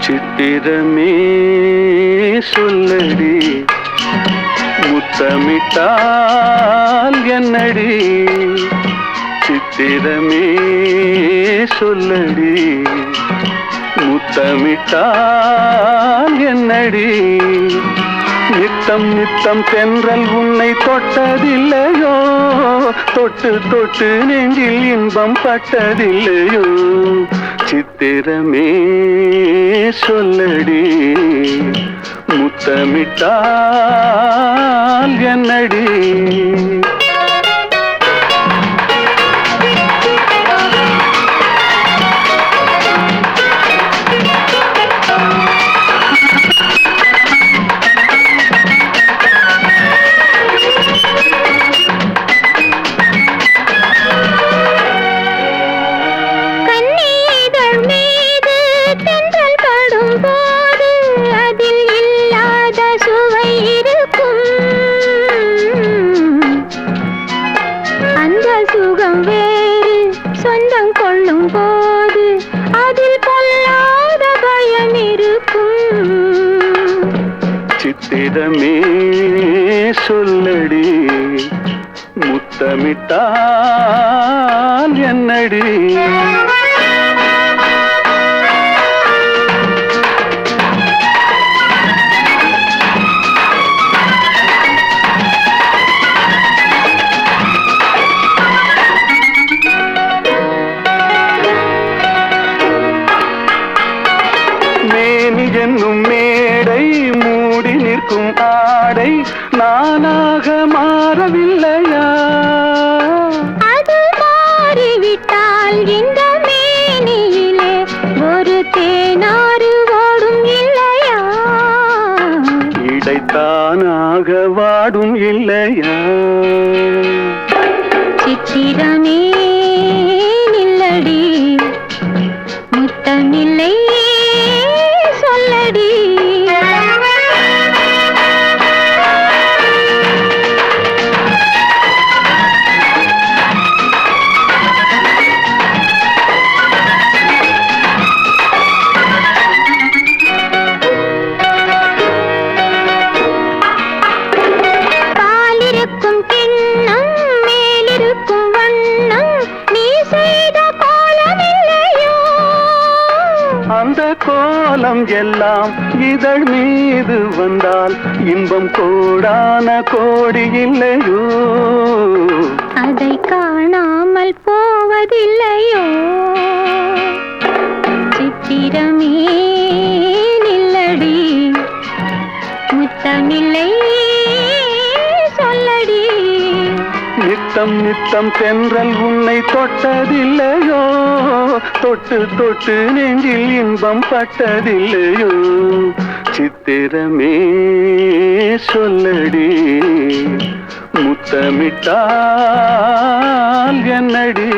சித்திரமே சொல்லடி முத்தமிட்டால் என்னடி சித்திரமே சொல்லடி முத்தமிட்டால் என்னடி நித்தம் நித்தம் தென்றல் உன்னை தொட்டதில்லையோ தொட்டு தொட்டு நெஞ்சில் இன்பம் பட்டதில்லையோ சித்திரமே சொல்லடி முத்தமிட்டால் என்னடி சுகம் வேறு சொந்தம் கொள்ளும் போது அதில் பொல்லாத பயம் இருக்கும் சித்திரமே சொல்லடி முத்தமிட்டால் என்னடி என்னும் மேடை மூடி நிற்கும் ஆடை நானாக மாறவில்லையா அது மாறிவிட்டால் இந்த மேனியிலே ஒரு தேனாறு ஓடும் இல்லையா இடைத்தானாக வாடும் இல்லையா சித்திரமே நில்லடி முத்தமில்லை அந்த கோலம் எல்லாம் இதழ் மீது வந்தால் இன்பம் கோடான கோடி இல்லையோ அதை காணாமல் போவதில்லையோ சித்திரமே நில்லடி முத்தமில்லை சொல்லடி நித்தம் நித்தம் தென்றல் உன்னை தொட்டதில்லையோ தொட்டு தொட்டு நெஞ்சில் இன்பம் பட்டதில்லையோ சித்திரமே சொல்லடி முத்தமிட்டால் என்னடி